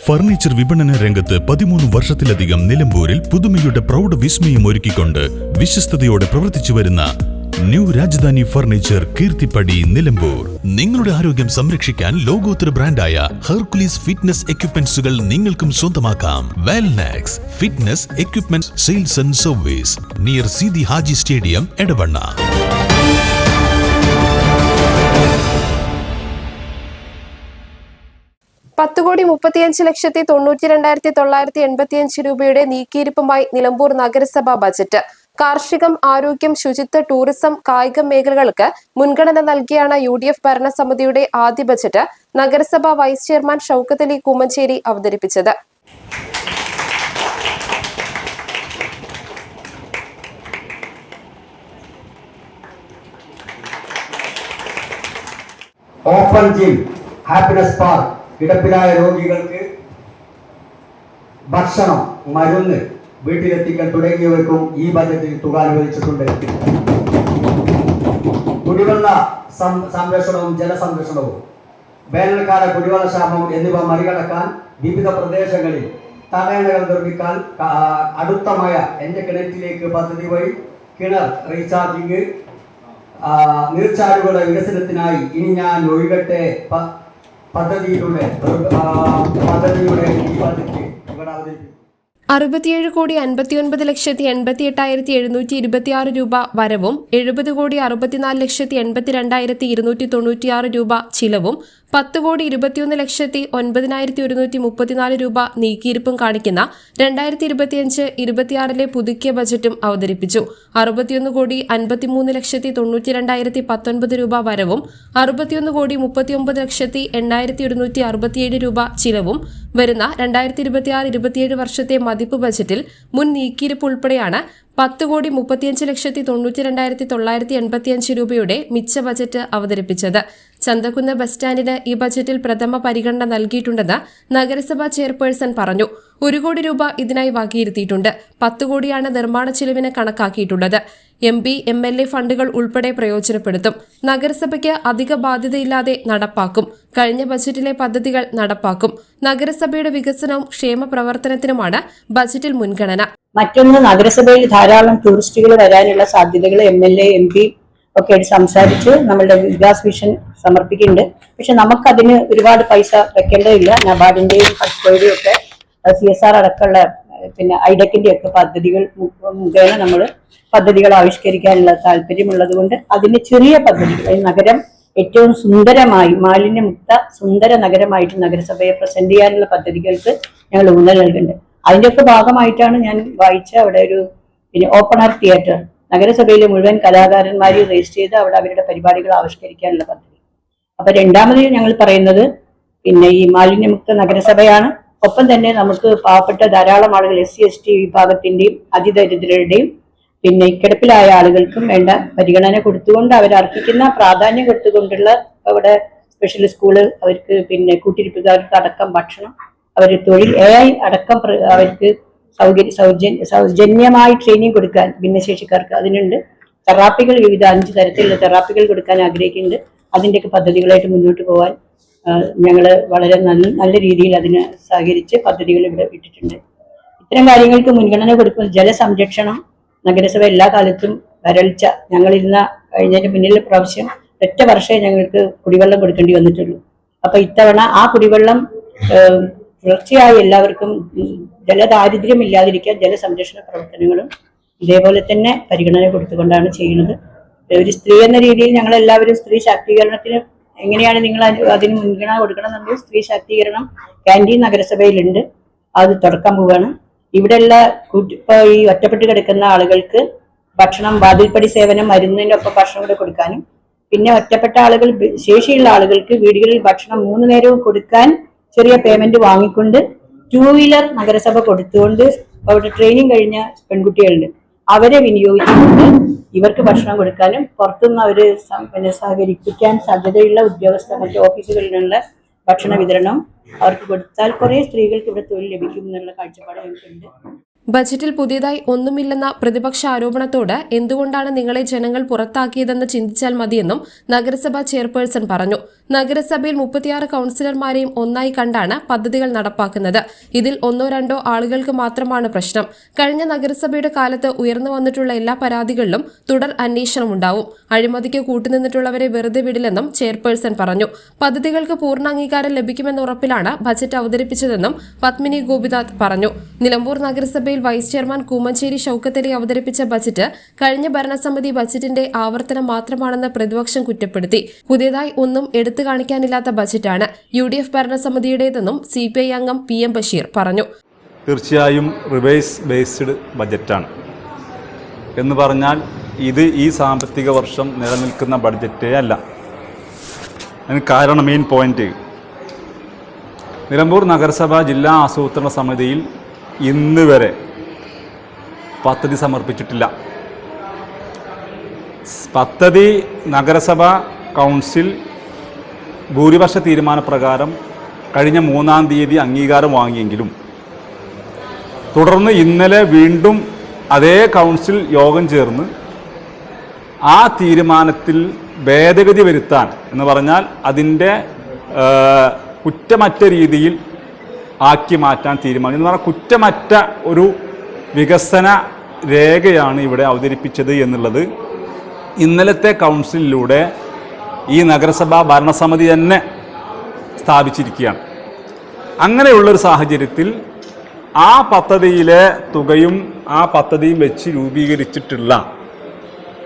Furniture വിപണന രംഗത്ത് 13 വർഷത്തിലധികം നിലമ്പൂരിൽ പുതുമയുടെ പ്രൗഢ വിസ്മയം ഒരുക്കിക്കൊണ്ട് വിശ്വസ്തയോടെ പ്രവർത്തിച്ചു വരുന്ന ന്യൂ രാജധാനി ഫർണിച്ചർ കീർത്തിപ്പടി നിലമ്പൂർ. നിങ്ങളുടെ ആരോഗ്യം സംരക്ഷിക്കാൻ ലോകോത്തര ബ്രാൻഡായ ഹെർക്കുലീസ് ഫിറ്റ്നസ് എക്യുപ്മെന്റ്സുകൾ നിങ്ങൾക്കും സ്വന്തമാക്കാം. Wellnex fitness equipment sales and service near Seethi Haji stadium, Edavanna. ₹10,35,92,985 രൂപയുടെ നീക്കിയിരിപ്പുമായി നിലമ്പൂർ നഗരസഭാ ബജറ്റ്. കാർഷികം, ആരോഗ്യം, ശുചിത്വ, ടൂറിസം, കായികം മേഖലകൾക്ക് മുൻഗണന നൽകിയാണ് UDF ഭരണസമിതിയുടെ ആദ്യ ബജറ്റ് നഗരസഭാ വൈസ് ചെയർമാൻ ഷൗക്കത്ത് അലി കൂമഞ്ചേരി അവതരിപ്പിച്ചത്. ഓപ്പൺ ജിം, ഹാപ്പിനെസ് പാർക്ക്, കിടപ്പിലായ രോഗികൾക്ക് ഭക്ഷണം, മരുന്ന് വീട്ടിലെത്തിക്കൽ തുടങ്ങിയവർക്കും ഈ ബജറ്റിൽ തുക അനുവദിച്ചിട്ടുണ്ട്. കുടിവെള്ള സംരക്ഷണവും ജലസംരക്ഷണവും, വേനൽക്കാല കുടിവെള്ള ക്ഷാമം എന്നിവ മറികടക്കാൻ വിവിധ പ്രദേശങ്ങളിൽ തടയണകൾ നിർമ്മിക്കാൻ അടുത്ത മഴ എന്റെ കിണറ്റിലേക്ക് പദ്ധതി വഴി കിണർ റീചാർജിങ്, നീർച്ചാലുകളുടെ വികസനത്തിനായി ഇനി ഞാൻ ഒഴുകട്ടെ പദ്ധതിയുടെ ഈ പദ്ധതി ഇവിടെ അവതരിപ്പിക്കും. 67,59,88,726 രൂപ വരവും 70,64,82,296 രൂപ ചിലവും 10,21,09,134 രൂപ നീക്കിയിരിപ്പും കാണിക്കുന്ന 2025-26 പുതുക്കിയ ബജറ്റും അവതരിപ്പിച്ചു. 61,53,92,19 രൂപ വരവും 61,39,8,167 രൂപ ചിലവും വരുന്ന 2026-27 വർഷത്തെ മതിപ്പ് ബജറ്റിൽ മുൻ നീക്കിയിരിപ്പ് ഉൾപ്പെടെയാണ് 10,35,92,985 രൂപയുടെ മിച്ച ബജറ്റ് അവതരിപ്പിച്ചത്. ചന്തക്കുന്ന് ബസ് സ്റ്റാൻഡിന് ഈ ബജറ്റിൽ പ്രഥമ പരിഗണന നൽകിയിട്ടുണ്ടെന്ന് നഗരസഭാ ചെയർപേഴ്സൺ പറഞ്ഞു. 1 കോടി രൂപ ഇതിനായി വകയിരുത്തിയിട്ടുണ്ട്. 10 കോടിയാണ് നിർമ്മാണ ചെലവിന് കണക്കാക്കിയിട്ടുള്ളത്. MP, MLA ഫണ്ടുകൾ ഉൾപ്പെടെ പ്രയോജനപ്പെടുത്തും. നഗരസഭയ്ക്ക് അധിക ബാധ്യതയില്ലാതെ നടപ്പാക്കും. കഴിഞ്ഞ ബജറ്റിലെ പദ്ധതികൾ നടപ്പാക്കും. നഗരസഭയുടെ വികസനവും ക്ഷേമ പ്രവർത്തനത്തിനുമാണ് ബജറ്റിൽ മുൻഗണന. മറ്റൊന്ന്, നഗരസഭയിൽ ധാരാളം ടൂറിസ്റ്റുകൾ വരാനുള്ള സാധ്യതകൾ MLA, MP ഒക്കെ ആയിട്ട് സംസാരിച്ച് നമ്മളുടെ വികാസ് വിഷൻ സമർപ്പിക്കുന്നുണ്ട്. പക്ഷെ നമുക്കതിന് ഒരുപാട് പൈസ വെക്കേണ്ടതില്ല. നബാർഡിന്റെയും ഹഡ്കോയുടെയും ഒക്കെ CSR അടക്കമുള്ള ഐഡക്കിന്റെ ഒക്കെ പദ്ധതികൾ മുഖേന നമ്മൾ പദ്ധതികൾ ആവിഷ്കരിക്കാനുള്ള താല്പര്യമുള്ളത് കൊണ്ട് അതിന് ചെറിയ പദ്ധതികൾ, നഗരം ഏറ്റവും സുന്ദരമായി മാലിന്യമുക്ത സുന്ദര നഗരമായിട്ട് നഗരസഭയെ പ്രസന്റ് ചെയ്യാനുള്ള പദ്ധതികൾക്ക് ഞങ്ങൾ ഊന്നൽ നൽകുന്നുണ്ട്. അതിന്റെയൊക്കെ ഭാഗമായിട്ടാണ് ഞാൻ വായിച്ച അവിടെ ഒരു ഓപ്പൺ എയർ തിയേറ്റർ നഗരസഭയിലെ മുഴുവൻ കലാകാരന്മാരെ രജിസ്റ്റർ ചെയ്ത് അവിടെ അവരുടെ പരിപാടികൾ ആവിഷ്കരിക്കാനുള്ള പദ്ധതി. അപ്പൊ രണ്ടാമത് ഞങ്ങൾ പറയുന്നത് ഈ മാലിന്യമുക്ത നഗരസഭയാണ്. ഒപ്പം തന്നെ നമുക്ക് പാവപ്പെട്ട ധാരാളം ആളുകൾ SC ST വിഭാഗത്തിന്റെയും അതിദരിദ്രരുടെയും കിടപ്പിലായ ആളുകൾക്കും വേണ്ട പരിഗണന കൊടുത്തുകൊണ്ട് അവരർഹിക്കുന്ന പ്രാധാന്യം കൊടുത്തുകൊണ്ടുള്ള അവിടെ സ്പെഷ്യൽ സ്കൂള്, അവർക്ക് കൂട്ടിരിപ്പുകാർക്ക് അടക്കം ഭക്ഷണം, അവർ തൊഴിൽ AI അടക്കം അവർക്ക് സൗജന്യമായി ട്രെയിനിങ് കൊടുക്കാൻ ഭിന്നശേഷിക്കാർക്ക് അതിനുണ്ട്. തെറാപ്പികൾ, വിവിധ 5 തരത്തിലുള്ള തെറാപ്പികൾ കൊടുക്കാൻ ആഗ്രഹിക്കുന്നുണ്ട്. അതിൻ്റെയൊക്കെ പദ്ധതികളായിട്ട് മുന്നോട്ട് പോകാൻ ഞങ്ങൾ വളരെ നല്ല രീതിയിൽ അതിന് സഹകരിച്ച് പദ്ധതികൾ ഇവിടെ ഇട്ടിട്ടുണ്ട്. ഇത്തരം കാര്യങ്ങൾക്ക് മുൻഗണന കൊടുക്കുന്ന ജലസംരക്ഷണം, നഗരസഭ എല്ലാ കാലത്തും വരൾച്ച, ഞങ്ങളിരുന്ന കഴിഞ്ഞതിന്റെ മുന്നിലെ പ്രാവശ്യം 8 വർഷമേ ഞങ്ങൾക്ക് കുടിവെള്ളം കൊടുക്കേണ്ടി വന്നിട്ടുള്ളൂ. അപ്പൊ ഇത്തവണ ആ കുടിവെള്ളം തുടർച്ചയായി എല്ലാവർക്കും ജലദാരിദ്ര്യം ഇല്ലാതിരിക്കാൻ ജലസംരക്ഷണ പ്രവർത്തനങ്ങളും ഇതേപോലെ തന്നെ പരിഗണന കൊടുത്തുകൊണ്ടാണ് ചെയ്യുന്നത്. ഒരു സ്ത്രീ എന്ന രീതിയിൽ ഞങ്ങൾ എല്ലാവരും സ്ത്രീ ശാക്തീകരണത്തിന് എങ്ങനെയാണ് നിങ്ങൾ അതിന് മുൻഗണന കൊടുക്കണം നമ്മൾ സ്ത്രീ ശാക്തീകരണം ക്യാൻറ്റീൻ നഗരസഭയിലുണ്ട്. അത് തുടക്കം പോവുകയാണ്. ഇവിടെയുള്ള ഈ ഒറ്റപ്പെട്ട് കിടക്കുന്ന ആളുകൾക്ക് ഭക്ഷണം, വാതിൽപ്പടി സേവനം, മരുന്നിനൊപ്പം ഭക്ഷണം കൂടെ കൊടുക്കാനും ഒറ്റപ്പെട്ട ആളുകൾ, ശേഷിയുള്ള ആളുകൾക്ക് വീടുകളിൽ ഭക്ഷണം 3 നേരവും കൊടുക്കാൻ ചെറിയ പേയ്മെന്റ് വാങ്ങിക്കൊണ്ട് 2 വീലർ നഗരസഭ കൊടുത്തുകൊണ്ട് അവിടെ ട്രെയിനിങ് കഴിഞ്ഞ പെൺകുട്ടികളുണ്ട്. അവരെ വിനിയോഗിച്ചുകൊണ്ട് ഇവർക്ക് ഭക്ഷണം കൊടുക്കാനും പുറത്തുനിന്ന് അവര് സഹകരിപ്പിക്കാൻ സാധ്യതയുള്ള ഉദ്യോഗസ്ഥ മറ്റു ഓഫീസുകളിലുള്ള ഭക്ഷണ വിതരണം അവർക്ക് കൊടുത്താൽ കുറെ സ്ത്രീകൾക്ക് ഇവിടെ തൊഴിൽ ലഭിക്കും എന്നുള്ള കാഴ്ചപ്പാട് ഞങ്ങൾക്കുണ്ട്. ബജറ്റിൽ പുതിയതായി ഒന്നുമില്ലെന്ന പ്രതിപക്ഷ ആരോപണത്തോട് എന്തുകൊണ്ടാണ് നിങ്ങളെ ജനങ്ങൾ പുറത്താക്കിയതെന്ന് ചിന്തിച്ചാൽ മതിയെന്നും നഗരസഭാ ചെയർപേഴ്സൺ പറഞ്ഞു. നഗരസഭയിൽ 36 കൌൺസിലർമാരെയും ഒന്നായി കണ്ടാണ് പദ്ധതികൾ നടപ്പാക്കുന്നത്. ഇതിൽ 1-2 ആളുകൾക്ക് മാത്രമാണ് പ്രശ്നം. കഴിഞ്ഞ നഗരസഭയുടെ കാലത്ത് ഉയർന്നു വന്നിട്ടുള്ള എല്ലാ പരാതികളിലും തുടർ അന്വേഷണമുണ്ടാവും. അഴിമതിക്ക് കൂട്ടുനിന്നിട്ടുള്ളവരെ വെറുതെ വിടില്ലെന്നും ചെയർപേഴ്സൺ പറഞ്ഞു. പദ്ധതികൾക്ക് പൂർണ്ണ അംഗീകാരം ലഭിക്കുമെന്ന ഉറപ്പിലാണ് ബജറ്റ് അവതരിപ്പിച്ചതെന്നും പത്മിനി ഗോപിനാഥ് പറഞ്ഞു. നിലമ്പൂർ നഗരസഭയിൽ വൈസ് ചെയർമാൻ കൂമഞ്ചേരി ഷൌക്കത്ത് അലി അവതരിപ്പിച്ച ബജറ്റ് കഴിഞ്ഞ ഭരണസമിതി ബജറ്റിന്റെ ആവർത്തനം മാത്രമാണെന്ന് പ്രതിപക്ഷം കുറ്റപ്പെടുത്തി. പുതിയതായി ഒന്നും എടുത്തു കാണിക്കാനില്ലാത്ത ബജറ്റാണ് UDF ഭരണസമിതിയുടേതെന്നും CPI അംഗം PM ബഷീർ പറഞ്ഞു. തീർച്ചയായും റിവേഴ്സ് ബേസ്ഡ് ബജറ്റാണ് എന്ന് പറഞ്ഞാൽ ഇത് ഈ സാമ്പത്തിക വർഷം നിലനിൽക്കുന്ന ബഡ്ജറ്റേ അല്ല. അതിന് കാരണം മെയിൻ പോയിന്റ്, നിലമ്പൂർ നഗരസഭ ജില്ലാ ആസൂത്രണ സമിതിയിൽ ഇന്ന് വരെ പദ്ധതി സമർപ്പിച്ചിട്ടില്ല. പദ്ധതി നഗരസഭ കൗൺസിൽ ഭൂരിപക്ഷ തീരുമാനപ്രകാരം കഴിഞ്ഞ 3-ാം തീയതി അംഗീകാരം വാങ്ങിയെങ്കിലും തുടർന്ന് ഇന്നലെ വീണ്ടും അതേ കൗൺസിൽ യോഗം ചേർന്ന് ആ തീരുമാനത്തിൽ ഭേദഗതി വരുത്താൻ എന്ന് പറഞ്ഞാൽ അതിൻ്റെ കുറ്റമറ്റ രീതിയിൽ ആക്കി മാറ്റാൻ തീരുമാനിച്ചു. എന്ന് പറഞ്ഞാൽ കുറ്റമറ്റ ഒരു വികസന രേഖയാണ് ഇവിടെ അവതരിപ്പിച്ചത് എന്നുള്ളത് ഇന്നലത്തെ കൗൺസിലിലൂടെ ഈ നഗരസഭാ ഭരണസമിതി തന്നെ സ്ഥാപിച്ചിരിക്കുകയാണ്. അങ്ങനെയുള്ളൊരു സാഹചര്യത്തിൽ ആ പദ്ധതിയിലെ തുകയും ആ പദ്ധതിയും വെച്ച് രൂപീകരിച്ചിട്ടുള്ള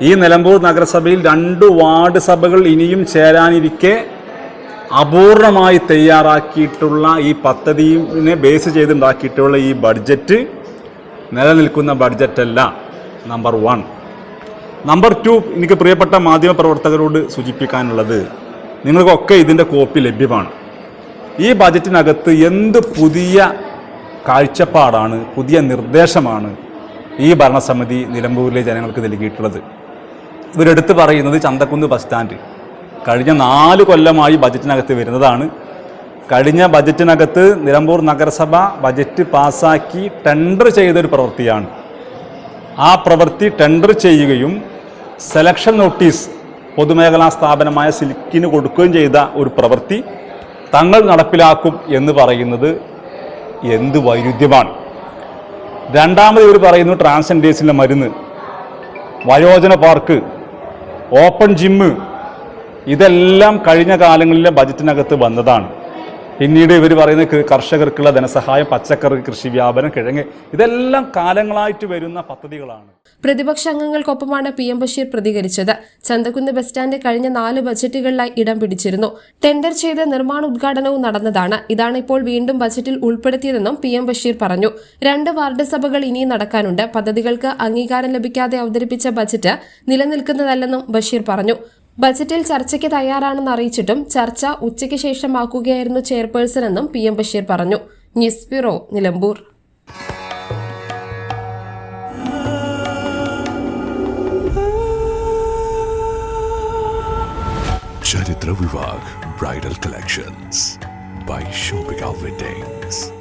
ഈ നിലമ്പൂർ നഗരസഭയിൽ 2 വാർഡ് സഭകൾ ഇനിയും ചേരാനിരിക്കെ അപൂർണമായി തയ്യാറാക്കിയിട്ടുള്ള ഈ പദ്ധതിയെ ബേസ് ചെയ്തുണ്ടാക്കിയിട്ടുള്ള ഈ ബഡ്ജറ്റ് നിലനിൽക്കുന്ന ബഡ്ജറ്റല്ല. നമ്പർ 1. നമ്പർ 2, എനിക്ക് പ്രിയപ്പെട്ട മാധ്യമപ്രവർത്തകരോട് സൂചിപ്പിക്കാനുള്ളത്, നിങ്ങൾക്കൊക്കെ ഇതിൻ്റെ കോപ്പി ലഭ്യമാണ്. ഈ ബജറ്റിനകത്ത് എന്ത് പുതിയ കാഴ്ചപ്പാടാണ്, പുതിയ നിർദ്ദേശമാണ് ഈ ഭരണസമിതി നിലമ്പൂരിലെ ജനങ്ങൾക്ക് നൽകിയിട്ടുള്ളത്? ഇവരെടുത്ത് പറയുന്നത് ചന്തക്കുന്ന് ബസ് സ്റ്റാൻഡ് കഴിഞ്ഞ 4 കൊല്ലമായി ബജറ്റിനകത്ത് വരുന്നതാണ്. കഴിഞ്ഞ ബജറ്റിനകത്ത് നിലമ്പൂർ നഗരസഭ ബജറ്റ് പാസ്സാക്കി ടെൻഡർ ചെയ്തൊരു പ്രവൃത്തിയാണ്. ആ പ്രവൃത്തി ടെൻഡർ ചെയ്യുകയും സെലക്ഷൻ നോട്ടീസ് പൊതുമേഖലാ സ്ഥാപനമായ സിൽക്കിന് കൊടുക്കുകയും ചെയ്ത ഒരു പ്രവൃത്തി തങ്ങൾ നടപ്പിലാക്കും എന്ന് പറയുന്നത് എന്ത് വൈരുദ്ധ്യമാണ്. രണ്ടാമത് ഇവർ പറയുന്നു ട്രാൻസ്ജെൻഡേഴ്സിൻ്റെ മരുന്ന്, വയോജന പാർക്ക്, ഓപ്പൺ ജിമ്മ്, ഇതെല്ലാം കഴിഞ്ഞ കാലങ്ങളിലെ ബജറ്റിനകത്ത് വന്നതാണ്. പിന്നീട് ഇവർ പറയുന്ന കർഷകർക്കുള്ള ധനസഹായം, പച്ചക്കറി കൃഷി വ്യാപനം, കിഴങ്ങ്, ഇതെല്ലാം കാലങ്ങളായിട്ട് വരുന്ന പദ്ധതികളാണ്. പ്രതിപക്ഷ അംഗങ്ങൾക്കൊപ്പമാണ് PM ബഷീർ പ്രതികരിച്ചത്. ചന്തക്കുന്ന് ബസ് സ്റ്റാൻഡ് കഴിഞ്ഞ 4 ബജറ്റുകളിലായി ഇടം പിടിച്ചിരുന്നു. ടെൻഡർ ചെയ്ത് നിർമ്മാണ ഉദ്ഘാടനവും നടന്നതാണ്. ഇതാണ് ഇപ്പോൾ വീണ്ടും ബജറ്റിൽ ഉൾപ്പെടുത്തിയതെന്നും PM ബഷീർ പറഞ്ഞു. 2 വാർഡ് സഭകൾ ഇനിയും നടക്കാനുണ്ട്. പദ്ധതികൾക്ക് അംഗീകാരം ലഭിക്കാതെ അവതരിപ്പിച്ച ബജറ്റ് നിലനിൽക്കുന്നതല്ലെന്നും ബഷീർ പറഞ്ഞു. ബജറ്റിൽ ചർച്ചയ്ക്ക് തയ്യാറാണെന്ന് അറിയിച്ചിട്ടും ചർച്ച ഉച്ചയ്ക്ക് ശേഷമാക്കുകയായിരുന്നു ചെയർപേഴ്സൺ എന്നും PM ബഷീർ പറഞ്ഞു. News bureau, Nilambur. Charithra Vivah bridal collections by Shobhika Weddings.